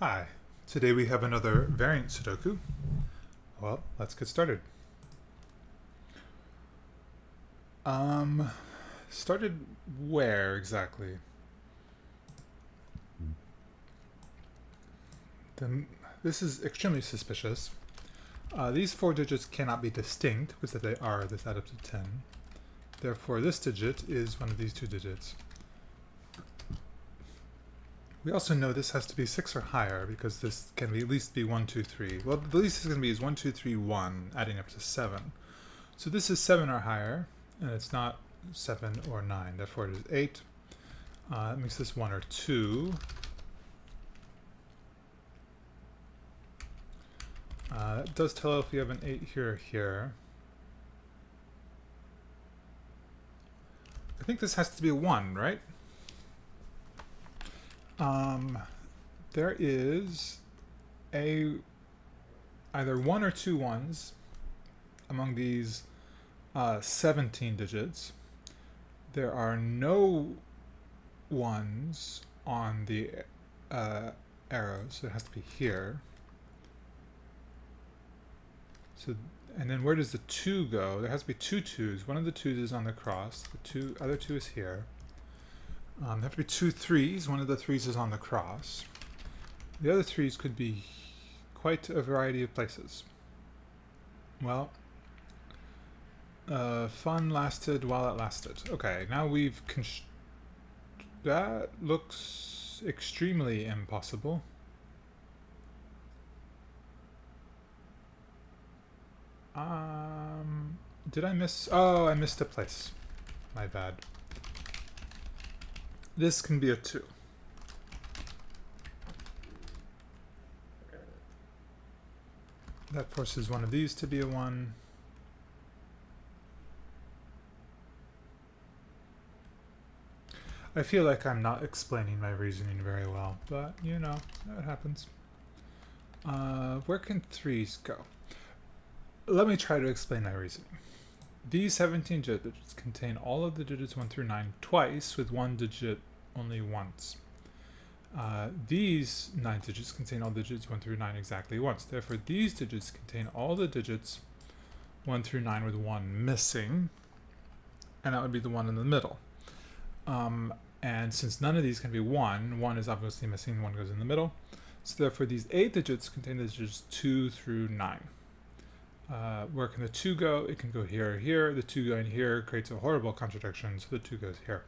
Hi, today we have another variant Sudoku. Well, let's get started. Um, Started where exactly? Then this is extremely suspicious. These four digits cannot be distinct because if they are, this adds up to 10. Therefore, this digit is one of these two digits. We also know this has to be 6 or higher because this can be at least be 1, 2, 3. Well, the least it's going to be is 1, 2, 3, 1, adding up to 7. So this is 7 or higher, and it's not 7 or 9. Therefore, it is 8. That makes this 1 or 2. That does tell if you have an 8 here or here. I think this has to be a 1, right? There is either 1 or 2 ones among these 17 digits. There are no ones on the arrow, so it has to be here. So, and then where does the 2 go? There has to be two 2s. One of the 2s is on the cross. The other 2 is here. There have to be two 3s. One of the 3s is on the cross. The other 3s could be quite a variety of places. Well, fun lasted while it lasted. Okay, now we've that looks extremely impossible. Did I miss? Oh, I missed a place. My bad. This can be a 2. That forces one of these to be a 1. I feel like I'm not explaining my reasoning very well, but you know, that happens. Where can 3s go? Let me try to explain my reasoning. These 17 digits contain all of the digits 1 through 9 twice, with one digit only once. These 9 digits contain all digits 1 through 9 exactly once. Therefore, these digits contain all the digits 1 through 9 with 1 missing, and that would be the one in the middle. And since none of these can be 1, 1 is obviously missing, 1 goes in the middle. So therefore, these 8 digits contain the digits 2 through 9. Where can the 2 go? It can go here or here. The 2 going here creates a horrible contradiction, so the 2 goes here.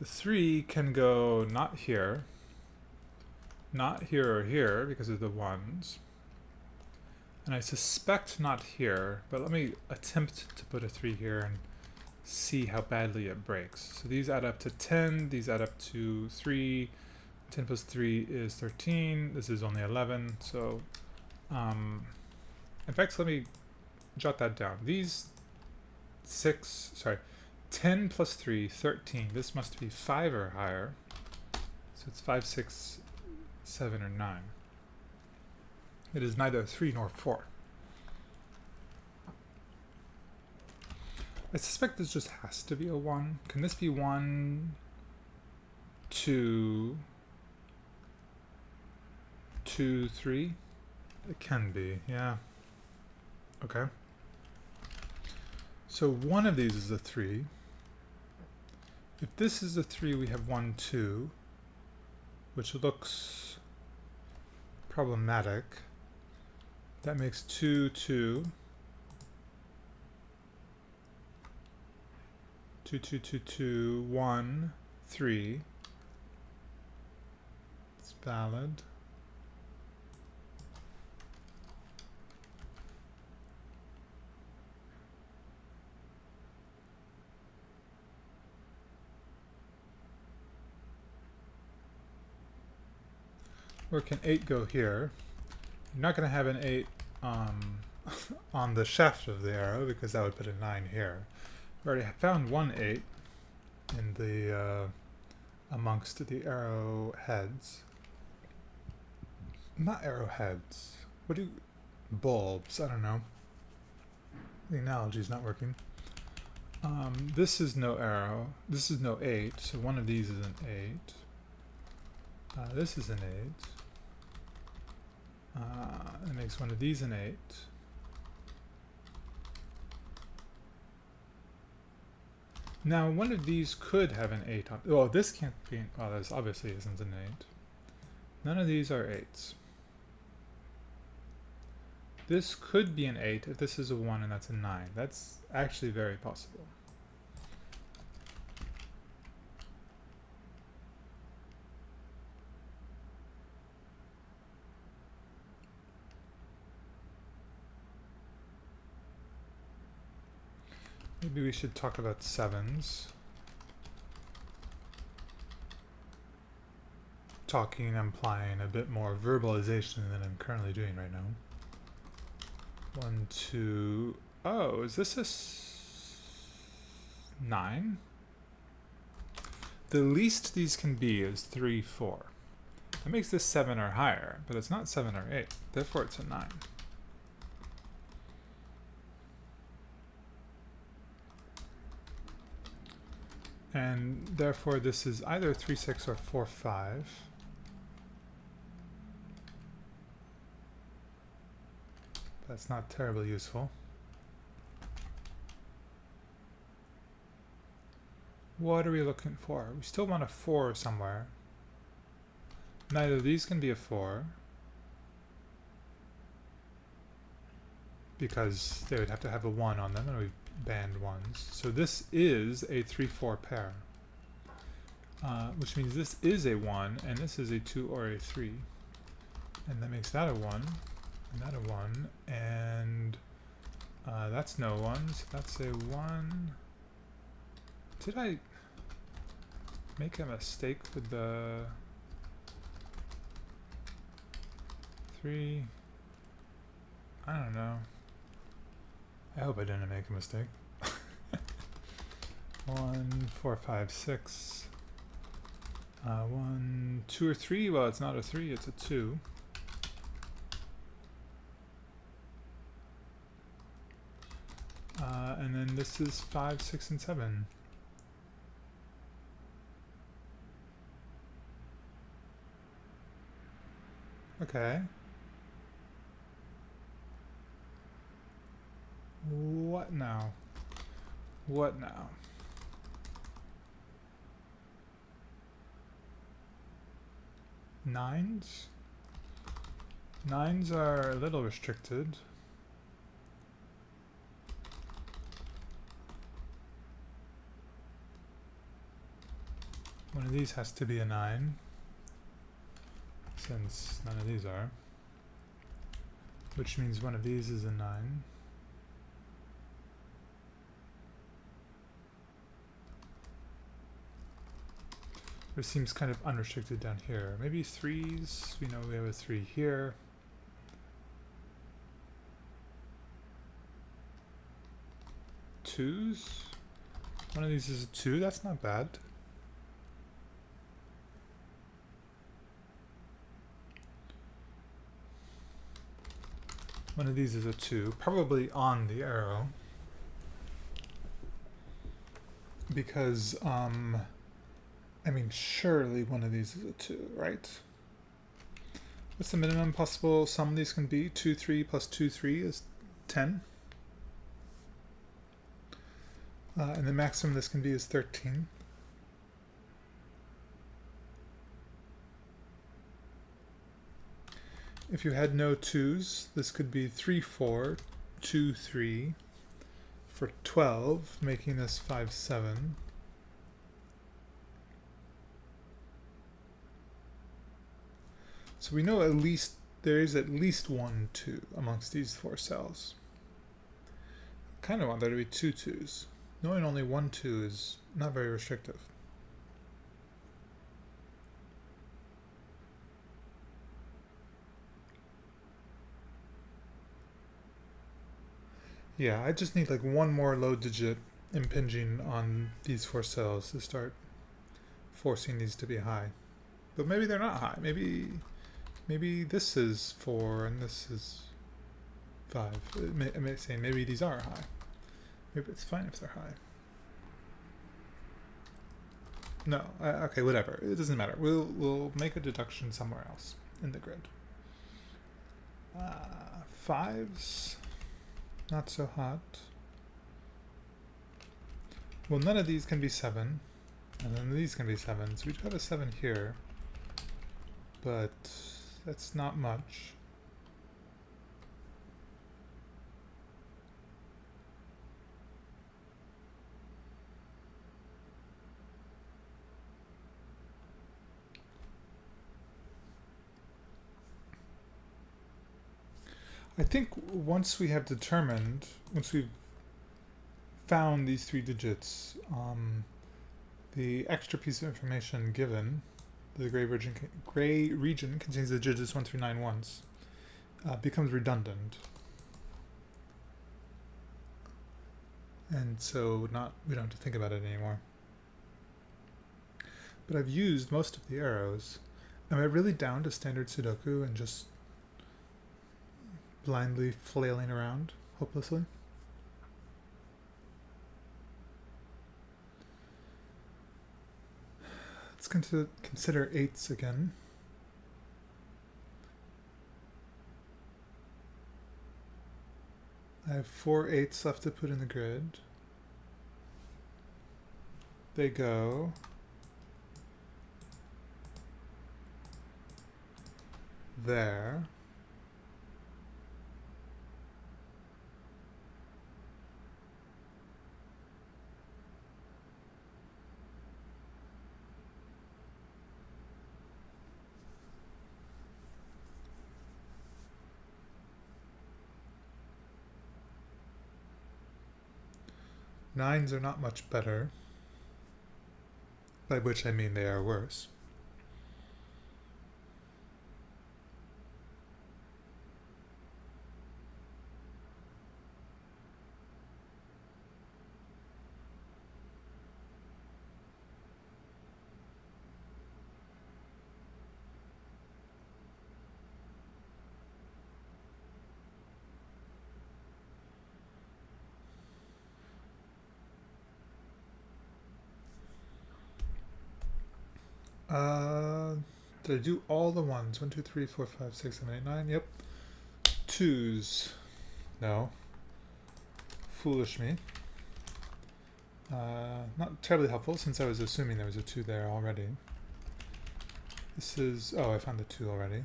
The 3 can go not here or here because of the 1s. And I suspect not here, but let me attempt to put a 3 here and see how badly it breaks. So these add up to 10, these add up to 3. 10 plus 3 is 13. This is only 11, so in fact, let me jot that down. These 10 plus 3, 13. This must be 5 or higher. So it's 5, 6, 7, or 9. It is neither 3 nor 4. I suspect this just has to be a 1. Can this be 1, 2, 2, 3? It can be, yeah. Okay. So one of these is a 3. If this is a 3, we have 1, 2, which looks problematic. That makes 2, 2. 2, 2, 2, 2, 1, 3. It's valid. Where can 8 go here? You're not going to have an 8 on the shaft of the arrow because that would put a 9 here. We already found one 8 in the amongst the arrow heads. Not arrowheads. What do bulbs? I don't know. The analogy's not working. This is no arrow. This is no 8, so one of these is an 8. This is an 8. It makes one of these an 8. Now, one of these could have an 8 on. Well, this can't be. Well, this obviously isn't an 8. None of these are 8s. This could be an 8 if this is a 1 and that's a 9. That's actually very possible. Maybe we should talk about 7s. Talking and implying a bit more verbalization than I'm currently doing right now. 1, 2. Oh, is this a 9? The least these can be is 3, 4. That makes this 7 or higher, but it's not 7 or 8. Therefore, it's a 9. And therefore, this is either 3, 6 or 4, 5. That's not terribly useful. What are we looking for? We still want a 4 somewhere. Neither of these can be a 4. Because they would have to have a 1 on them, and we've banned 1s. So this is a 3, 4 pair. Which means this is a 1, and this is a 2 or a 3. And that makes that a 1. And that a 1, and that's no 1, so that's a 1. Did I make a mistake with the 3? I don't know. I hope I didn't make a mistake. 1, 4, 5, 6. 1, 2 or 3. Well, it's not a 3, it's a 2. And then this is 5, 6, and 7. Okay. What now? What now? Nines? Nines are a little restricted. One of these has to be a 9, since none of these are. Which means one of these is a 9. It seems kind of unrestricted down here. Maybe 3s. We know we have a 3 here. Twos? One of these is a 2. That's not bad. One of these is a 2, probably on the arrow. Because, I mean, surely one of these is a 2, right? What's the minimum possible sum of these can be? 2, 3 plus 2, 3 is 10. And the maximum this can be is 13. If you had no 2s, this could be 3, 4, 2, 3 for 12, making this 5, 7. So we know at least there is at least 1 2 amongst these 4 cells. Kind of want there to be 2 2s. Knowing only 1 2 is not very restrictive. Yeah, I just need like one more low digit impinging on these 4 cells to start forcing these to be high. But maybe they're not high. Maybe this is 4 and this is 5. I may say maybe these are high. Maybe it's fine if they're high. No, okay, whatever. It doesn't matter. We'll make a deduction somewhere else in the grid. Fives, not so hot. Well, none of these can be 7, and then these can be 7. So we do have a 7 here, but that's not much. I think once we've found these 3 digits, the extra piece of information given, the gray region contains the digits 1 through 9 once, becomes redundant. And so we don't have to think about it anymore. But I've used most of the arrows. Am I really down to standard Sudoku and just blindly flailing around hopelessly? Let's consider 8s again. I have 4 8s left to put in the grid. They go there. Nines are not much better, by which I mean they are worse. Did I do all the ones? 1, 2, 3, 4, 5, 6, 7, 8, 9. Yep. 2s. No. Foolish me. Not terribly helpful since I was assuming there was a 2 there already. This is... oh, I found the 2 already.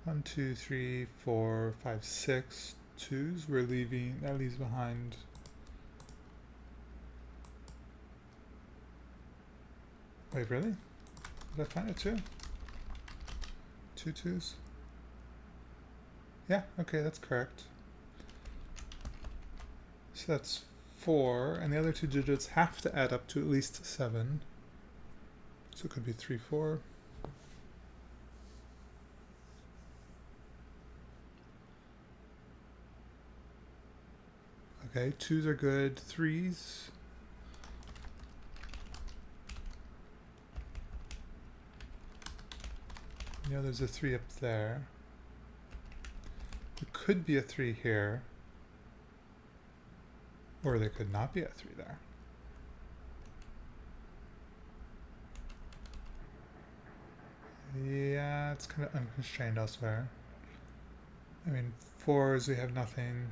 1, 2, 3, 4, 5, 6 2s. We're leaving... that leaves behind... wait, really? Did I find it too? 2 2s? Yeah, okay, that's correct. So that's 4, and the other 2 digits have to add up to at least 7. So it could be 3 4. Okay, 2s are good. 3s. You know, there's a 3 up there. There could be a 3 here. Or there could not be a 3 there. Yeah, it's kind of unconstrained elsewhere. I mean, 4s, we have nothing.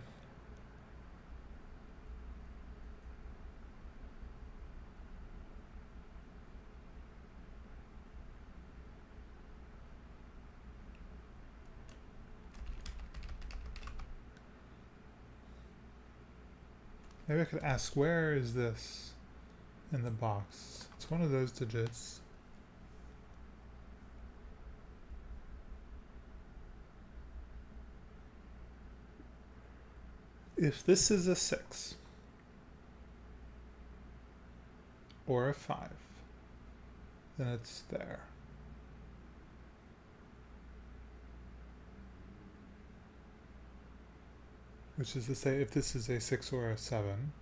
Maybe I could ask, where is this in the box? It's one of those digits. If this is a 6 or a 5, then it's there. Which is to say, if this is a 6 or a 7,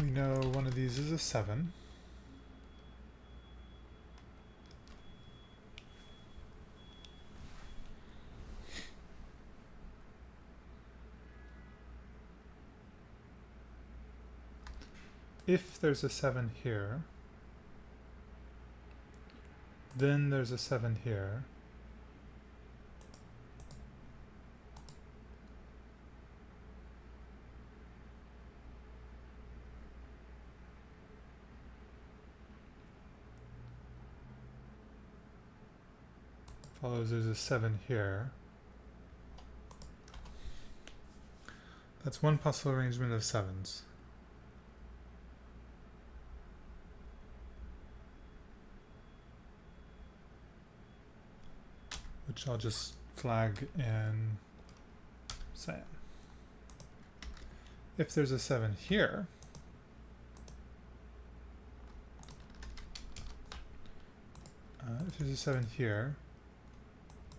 We know one of these is a 7. If there's a 7 here, then there's a 7 here. Follows there's a 7 here. That's one possible arrangement of 7s. Which I'll just flag in cyan. If there's a 7 here, if there's a 7 here,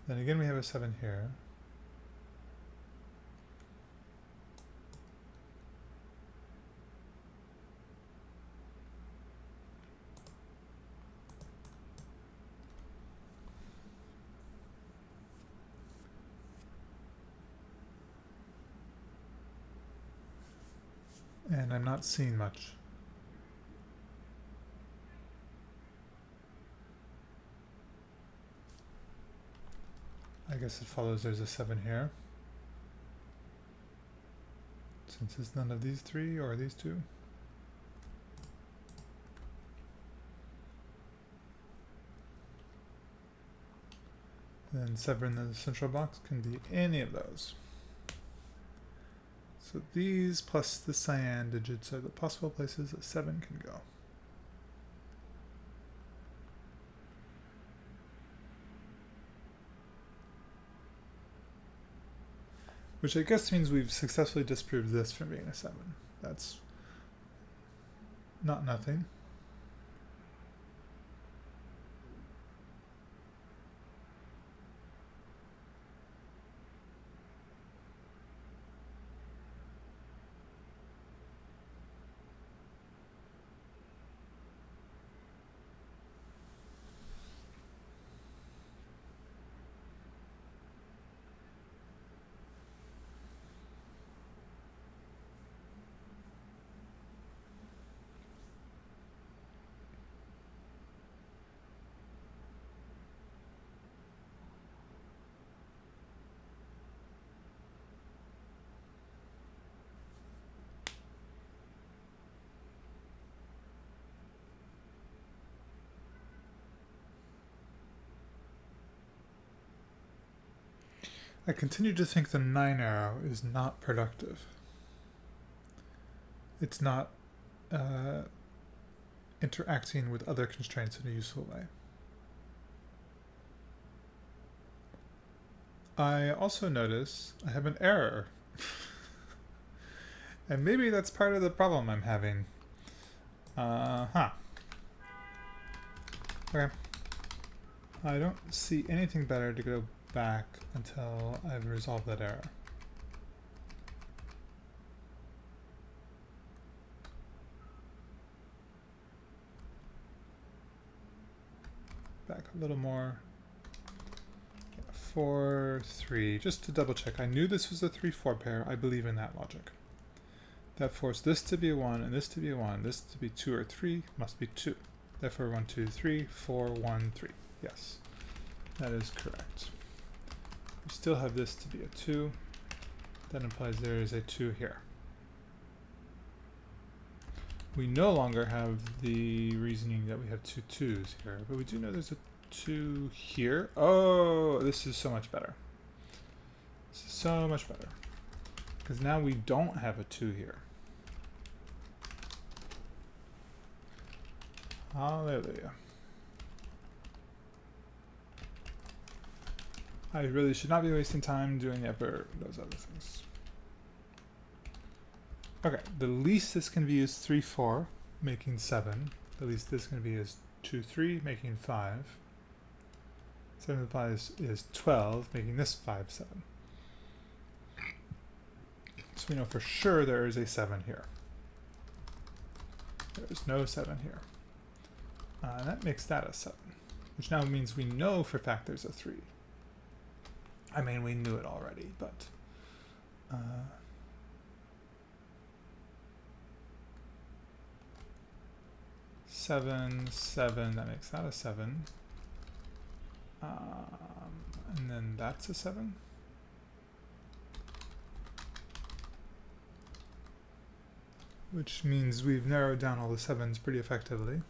then again we have a 7 here. And I'm not seeing much. I guess it follows there's a 7 here. Since it's none of these 3 or these 2. Then 7 in the central box can be any of those. So these plus the cyan digits are the possible places that 7 can go. Which I guess means we've successfully disproved this from being a 7. That's not nothing. I continue to think the 9 arrow is not productive. It's not interacting with other constraints in a useful way. I also notice I have an error. And maybe that's part of the problem I'm having. Okay. I don't see anything better to go back until I've resolved that error. Back a little more. 4, 3, just to double check. I knew this was a 3-4 pair. I believe in that logic. That forced this to be a 1 and this to be a 1. This to be 2 or 3 must be 2. Therefore 1, 2, 3, 4, 1, 3. Yes, that is correct. We still have this to be a 2. That implies there is a 2 here. We no longer have the reasoning that we have 2 2s here, but we do know there's a 2 here. Oh, this is so much better. This is so much better. Because now we don't have a 2 here. Hallelujah. I really should not be wasting time doing those other things. Okay, the least this can be is 3, 4, making 7. The least this can be is 2, 3, making 5. 7 implies is 12, making this 5, 7. So we know for sure there is a 7 here. There's no 7 here. And that makes that a 7, which now means we know for a fact there's a 3. I mean, we knew it already, but 7, 7, that makes that a 7. And then that's a 7. Which means we've narrowed down all the 7s pretty effectively.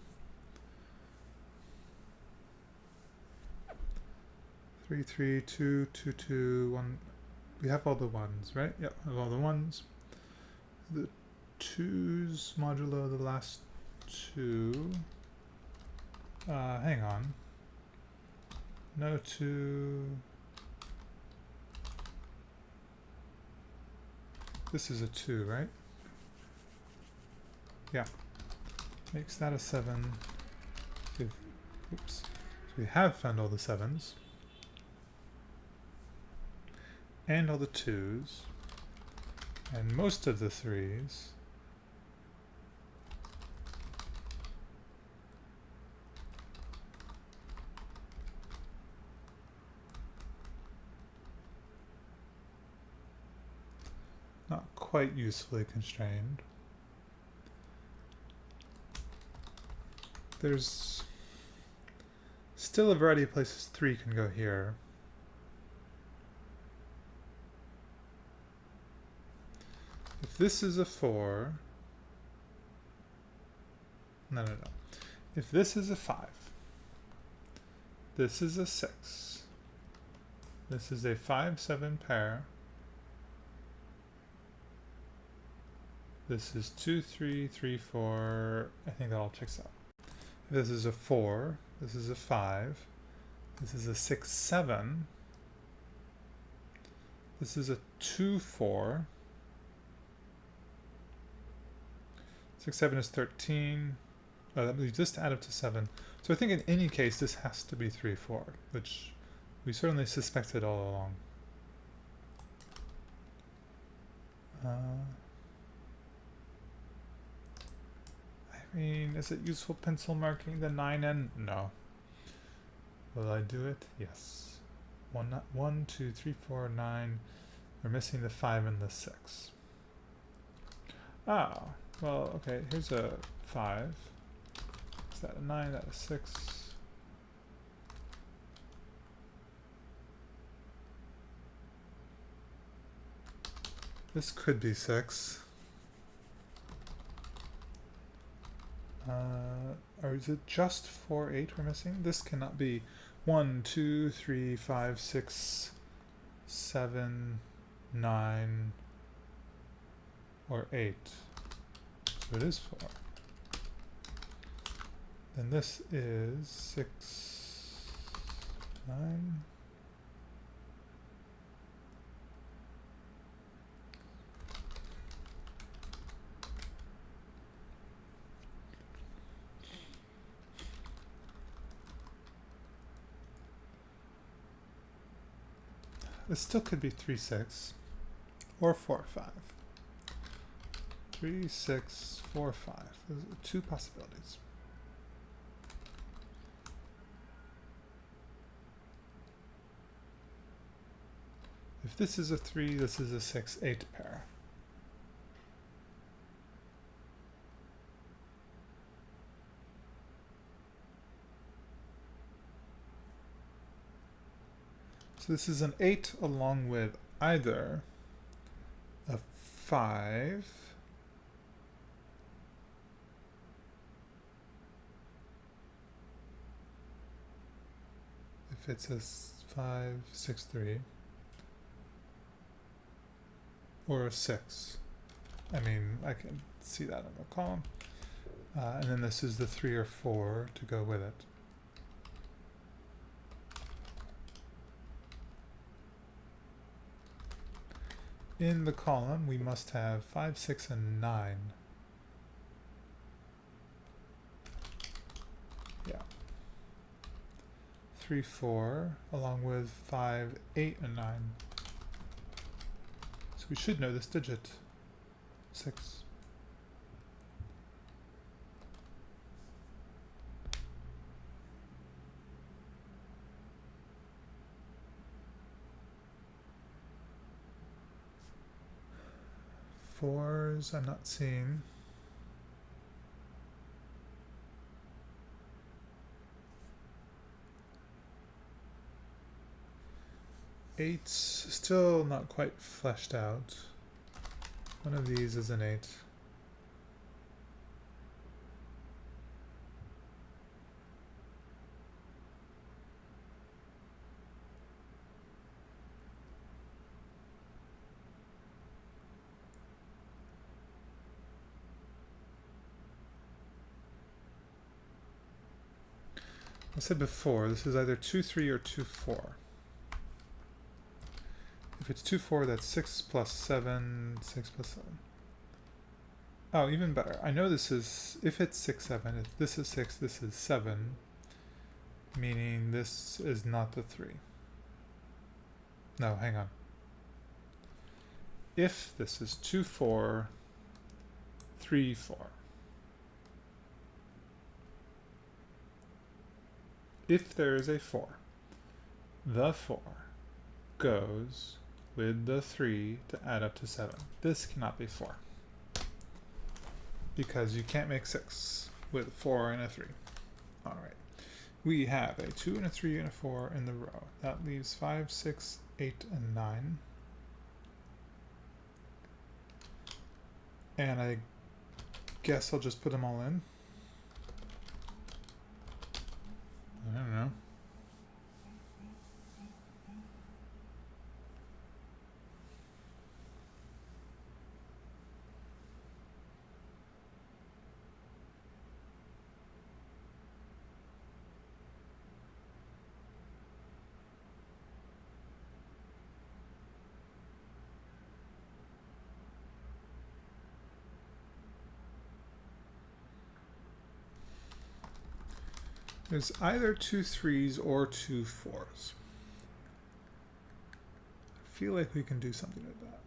3, 3, 2, 2, 2, 1. We have all the 1s, right? Yep, we have all the 1s. The 2s modulo the last 2. Hang on. No 2. This is a 2, right? Yeah. Makes that a 7. Oops. So we have found all the 7s. And all the 2s. And most of the 3s. Not quite usefully constrained. There's still a variety of places 3 can go here. If this is a 4, no. If this is a 5, this is a 6, this is a 5, 7 pair, this is 2, 3, 3, 4, I think that all checks out. If this is a 4, this is a 5, this is a 6, 7, this is a 2, 4, 6, 7 is 13. That leaves this to add up to 7. So I think in any case, this has to be 3, 4, which we certainly suspected all along. I mean, is it useful pencil marking the 9n? No. Will I do it? Yes. 1, 2, 3, 4, 9. We're missing the 5 and the 6. Ah. Well, okay, here's a 5. Is that a 9? That a 6? This could be 6. Or is it just 4, 8 we're missing? This cannot be 1, 2, 3, 5, 6, 7, 9, or 8. So it is 4. Then this is 6, 9. This still could be 3, 6 or 4, 5. 3, 6, 4, 5. Those are 2 possibilities. If this is a 3, this is a 6, 8 pair. So this is an 8 along with either a 5 if it's a 5, 6, 3 or a 6. I mean, I can see that in the column. And then this is the 3 or 4 to go with it. In the column, we must have 5, 6, and 9. Yeah. 3, 4, along with 5, 8, and 9. So we should know this digit. 6. 4s I'm not seeing. Eights still not quite fleshed out. One of these is an 8. I said before, this is either 2-3 or 2-4. If it's 2-4, that's 6 plus 7, 6 plus 7. Oh, even better. I know this is, if it's 6-7, if this is 6, this is 7, meaning this is not the 3. No, hang on. If this is 2-4, 3-4. If there is a 4, the 4 goes with the 3 to add up to 7. This cannot be 4. Because you can't make 6 with a 4 and a 3. Alright. We have a 2 and a 3 and a 4 in the row. That leaves 5, 6, 8, and 9. And I guess I'll just put them all in. I don't know. There's either 2 3s or 2 4s. I feel like we can do something with that.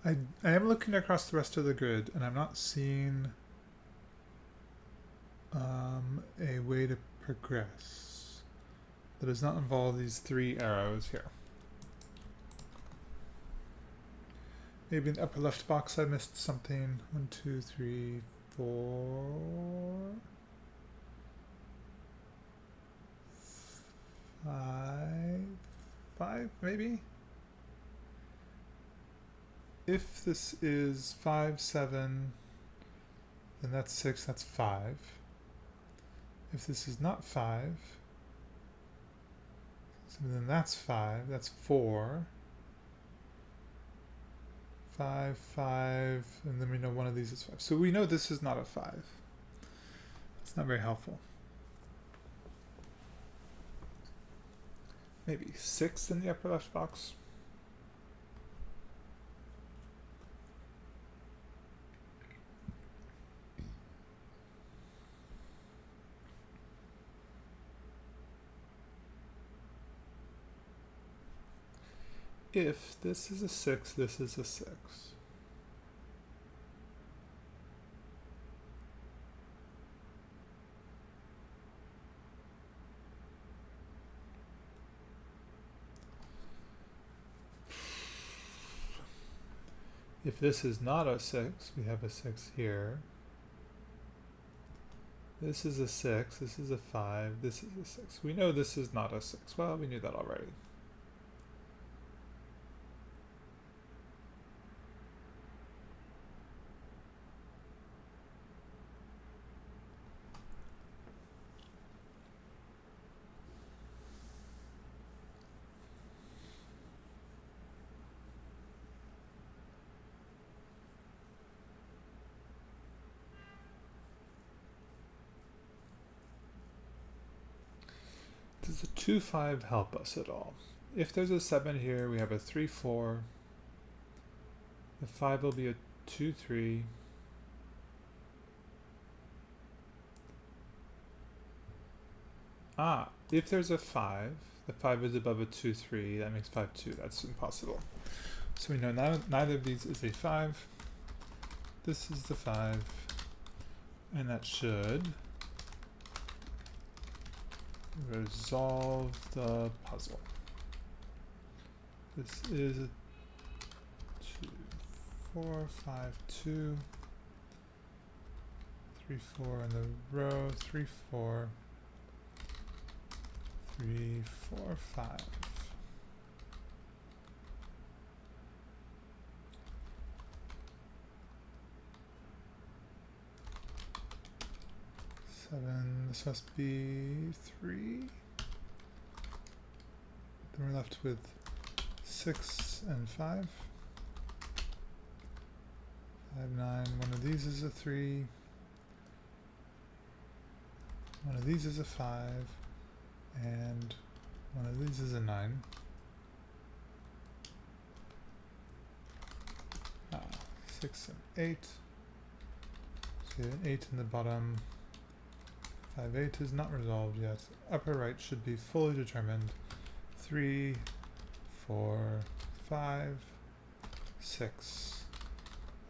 I am looking across the rest of the grid, and I'm not seeing a way to progress that does not involve these 3 arrows here. Maybe in the upper left box I missed something. 1, 2, 3, 4, 5 maybe? If this is 5, 7, then that's 6, that's 5. If this is not 5, then that's 5, that's 4. 5, 5, and then we know one of these is 5. So we know this is not a 5. It's not very helpful. Maybe 6 in the upper left box. If this is a 6, this is a 6. If this is not a 6, we have a 6 here. This is a 6, this is a 5, this is a 6. We know this is not a 6. Well, we knew that already. Does the 2, 5 help us at all? If there's a 7 here, we have a 3, 4. The 5 will be a 2, 3. Ah, if there's a 5, the 5 is above a 2, 3, that makes 5, 2. That's impossible. So we know neither of these is a 5. This is the 5, and that should resolve the puzzle. This is a 2, 4, 5, 2, 3, 4 in the row, 3, 4, 3, 4, 5. 7, this must be 3. Then we're left with 6 and 5. 5, 9, one of these is a 3. One of these is a 5. And one of these is a 9. 6 and 8. So an 8 in the bottom. 5, 8 is not resolved yet. Upper right should be fully determined. 3, 4, 5, 6.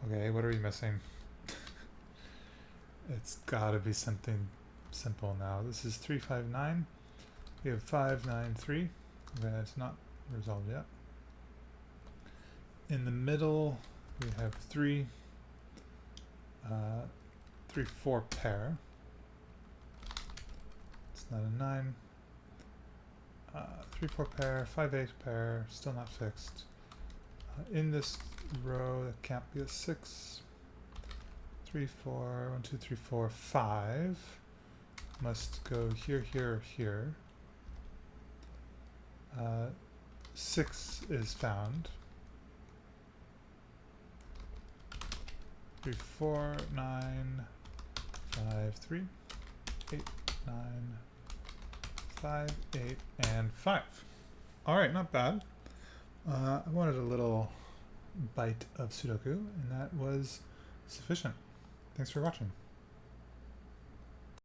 Okay, what are we missing? It's gotta be something simple now. This is 3, 5, 9. We have 5, 9, 3. Okay, it's not resolved yet. In the middle, we have 3, 3, 4 pair. It's not a 9. 3, 4 pair, 5, 8 pair, still not fixed. In this row, that can't be a 6. 3, 4, 1, 2, 3, 4, 5. Must go here, here, here. 6 is found. 3, 4, 9, 5, 3, 8, 9, 5, 8, and 5. Alright, not bad. I wanted a little bite of Sudoku, and that was sufficient. Thanks for watching.